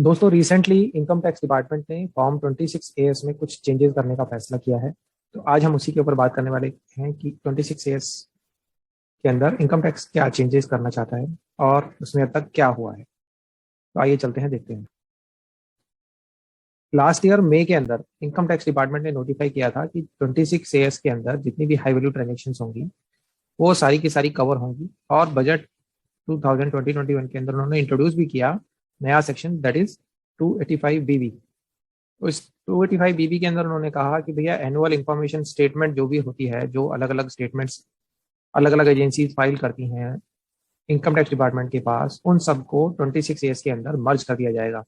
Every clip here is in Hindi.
दोस्तों रिसेंटली इनकम टैक्स डिपार्टमेंट ने फॉर्म 26 AS में कुछ चेंजेस करने का फैसला किया है। तो आज हम उसी के ऊपर बात करने वाले हैं कि 26 AS के अंदर इनकम टैक्स क्या चेंजेस करना चाहता है और उसमें अब तक क्या हुआ है। तो आइए चलते हैं, देखते हैं। लास्ट ईयर मई के अंदर इनकम टैक्स डिपार्टमेंट ने नोटिफाई किया था कि 26 AS के अंदर जितनी भी हाई वैल्यू ट्रांजेक्शन होंगी वो सारी की सारी कवर होंगी। और बजट 2020-21 के अंदर उन्होंने इंट्रोड्यूस भी किया नया सेक्शन, दैट इज 285BB। तो इस 285BB के अंदर उन्होंने कहा कि भैया एनुअल इंफॉर्मेशन स्टेटमेंट जो भी होती है, जो अलग अलग स्टेटमेंट्स अलग अलग एजेंसीज फाइल करती हैं इनकम टैक्स डिपार्टमेंट के पास, उन सबको 26 AS के अंदर मर्ज कर दिया जाएगा।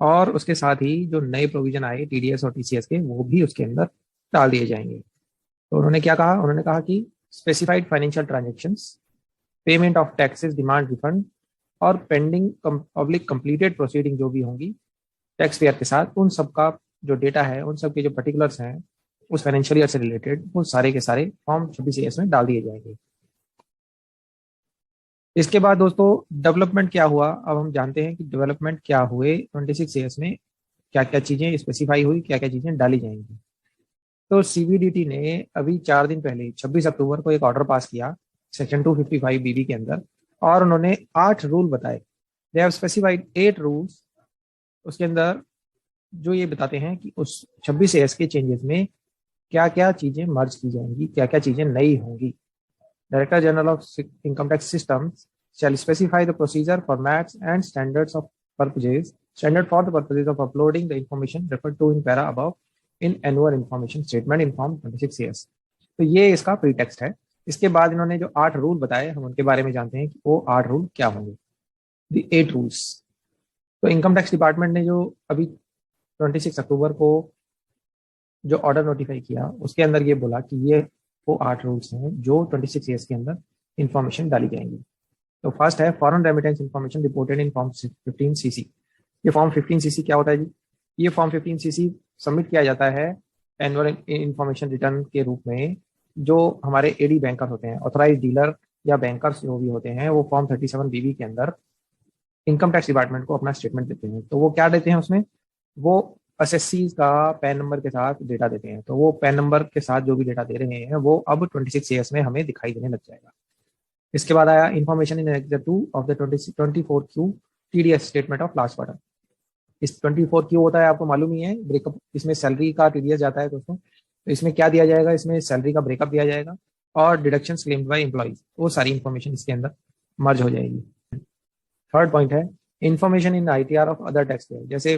और उसके साथ ही जो नए प्रोविजन आए TDS और TCS के, वो भी उसके अंदर डाल दिए जाएंगे। तो उन्होंने क्या कहा, उन्होंने कहा कि specified financial transactions, payment of taxes, demand refund और पेंडिंग पब्लिक कंप्लीटेड प्रोसीडिंग जो भी होंगी टैक्स पेयर के साथ, उन सब का जो डेटा है, उन सब के जो पर्टिकुलर्स हैं उस फाइनेंशियल ईयर से रिलेटेड, वो सारे के सारे फॉर्म 26 AS में डाल दिए जाएंगे। इसके बाद दोस्तों डेवलपमेंट क्या हुआ, अब हम जानते हैं कि डेवलपमेंट क्या हुए 26 AS में, क्या क्या चीजें स्पेसिफाई हुई, क्या क्या चीजें डाली जाएंगी। तो CBDT ने अभी 4 दिन पहले 26 अक्टूबर को एक ऑर्डर पास किया सेक्शन 255BB के अंदर, और उन्होंने 8 रूल बताए। They have specified 8 rules. उसके अंदर जो ये बताते हैं कि उस 26 AS के चेंजेस में क्या क्या चीजें मर्ज की जाएंगी, क्या क्या चीजें नई होंगी। Director general of income tax system shall specify the procedure, formats and standard for the purposes of uploading the information referred to in para above in annual information statement in form 26 AS। तो ये इसका प्री टेक्स्ट है। इसके बाद इन्होंने जो 8 रूल बताए, हम उनके बारे में जानते हैं कि वो 8 रूल क्या होंगे। The 8 rules. तो इनकम टैक्स डिपार्टमेंट ने जो अभी 26 अक्टूबर को जो ऑर्डर नोटिफाई किया, उसके अंदर ये बोला कि ये वो 8 रूल्स हैं जो 26 AS के अंदर इंफॉर्मेशन डाली जाएंगी। तो फर्स्ट है foreign remittance information reported in form 15CC। ये फॉर्म 15CC क्या होता है जी? ये फॉर्म 15CC सबमिट किया जाता है एनुअल इंफॉर्मेशन रिटर्न के रूप में। जो हमारे AD बैंकर होते हैं, ऑथराइज डीलर या बैंकर्स जो भी होते हैं, वो फॉर्म 37BB के अंदर इनकम टैक्स डिपार्टमेंट को अपना स्टेटमेंट देते हैं। तो वो क्या देते हैं उसमें, वो एसएससी का पैन नंबर के साथ डेटा देते हैं। तो वो पैन नंबर के साथ जो भी डेटा दे रहे हैं वो अब 26 AS में हमें दिखाई देने लग जाएगा। इसके बाद आया information in annex 2 of the 24Q TDS statement of last quarter. इस 24Q होता है, आपको मालूम ही है, ब्रेकअप। इसमें सैलरी का TDS जाता है दोस्तों। तो इसमें क्या दिया जाएगा, इसमें सैलरी का ब्रेकअप दिया जाएगा और डिडक्शन क्लेम्ड बाय एम्प्लॉइज, वो सारी इंफॉर्मेशन इसके अंदर मर्ज हो जाएगी। थर्ड पॉइंट है information in ITR of other tax payer, जैसे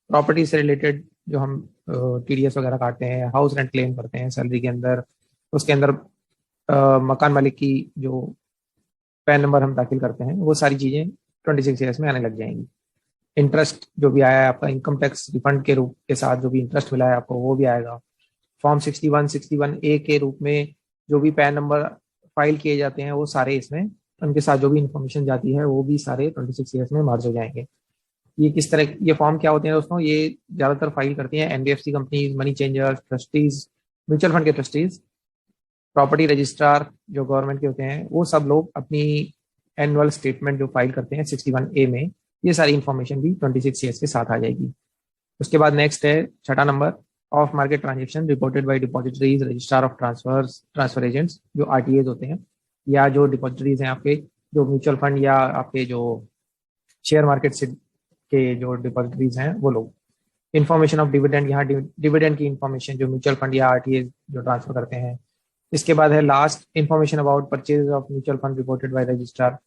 प्रॉपर्टी से रिलेटेड जो हम TDS वगैरह काटते हैं, हाउस रेंट क्लेम करते हैं सैलरी के अंदर, उसके अंदर मकान मालिक की जो पैन नंबर हम दाखिल करते हैं, वो सारी चीजें 26 AS में आने लग जाएंगी। इंटरेस्ट जो भी आया है आपका इनकम टैक्स रिफंड के रूप के साथ, जो भी इंटरेस्ट मिला है आपको, वो भी आएगा। फॉर्म 61A के रूप में जो भी पैन नंबर फाइल किए जाते हैं, वो सारे इसमें, उनके साथ जो भी इंफॉर्मेशन जाती है वो भी सारे 26 AS में मर्ज हो जाएंगे। ये किस तरह, ये फॉर्म क्या होते हैं दोस्तों, ये ज्यादातर फाइल करती हैं NBFC companies, money changers, trustees, mutual fund के ट्रस्टीज, प्रॉपर्टी रजिस्ट्रार जो गवर्नमेंट के होते हैं, वो सब लोग अपनी एनुअल स्टेटमेंट जो फाइल करते हैं 61A में, ये सारी इंफॉर्मेशन भी 26 AS के साथ आ जाएगी। उसके बाद नेक्स्ट है 6ठा number, off market transaction reported by depositories, registrar of transfer agents, जो RTAs होते हैं, या जो डिपॉजिटरीज हैं आपके, जो म्यूचुअल फंड या आपके जो शेयर मार्केट से के जो डिपॉजिटरीज हैं वो लोग। इन्फॉर्मेशन ऑफ डिविडेंड, यहाँ डिविडेंड की इंफॉर्मेशन जो म्यूचुअल फंड या RTA जो ट्रांसफर करते हैं। इसके बाद है last information about purchase of mutual fund reported by registrar.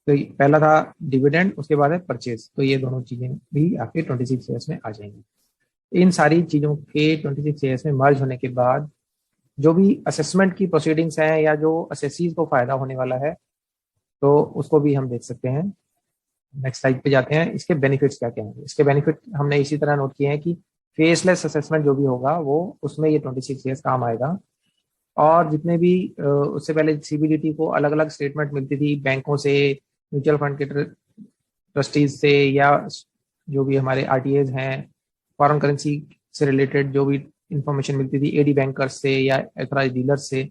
तो पहला था डिविडेंड, उसके बाद है परचेज। तो ये दोनों चीजें भी आपके 26 AS में आ जाएंगी। इन सारी चीजों के 26 AS में मर्ज होने के बाद जो भी असेसमेंट की प्रोसीडिंग्स हैं या जो असेसीज को फायदा होने वाला है, तो उसको भी हम देख सकते हैं। नेक्स्ट स्लाइड पे जाते हैं, इसके बेनिफिट्स क्या क्या हैं। इसके बेनिफिट हमने इसी तरह नोट किए हैं कि फेसलेस असेसमेंट जो भी होगा वो, उसमें ये 26 AS काम आएगा। और जितने भी उससे पहले CBDT को अलग अलग स्टेटमेंट मिलती थी बैंकों से, म्यूचुअल फंड के ट्रस्टीज से, या जो भी हमारे RTAs हैं, फॉरेन करेंसी से रिलेटेड जो भी इंफॉर्मेशन मिलती थी AD बैंकर्स से या ऑथराइज्ड डीलर्स से,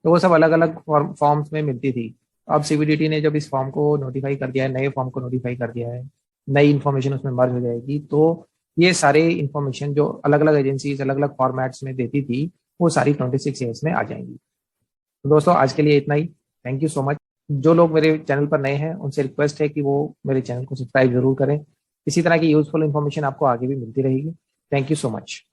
तो वो सब अलग अलग फॉर्म्स में मिलती थी। अब CBDT ने जब इस फॉर्म को नोटिफाई कर दिया है, नए फॉर्म को नोटिफाई कर दिया है, नई इन्फॉर्मेशन उसमें मर्ज हो जाएगी। तो ये सारे इन्फॉर्मेशन जो अलग अलग एजेंसीज अलग अलग फॉर्मेट्स में देती थी वो सारी 26 ईयर्स में आ जाएंगी। तो दोस्तों आज के लिए इतना ही। Thank you so much. जो लोग मेरे चैनल पर नए हैं उनसे रिक्वेस्ट है कि वो मेरे चैनल को सब्सक्राइब जरूर करें। इसी तरह की यूजफुल इन्फॉर्मेशन आपको आगे भी मिलती रहेगी। Thank you so much.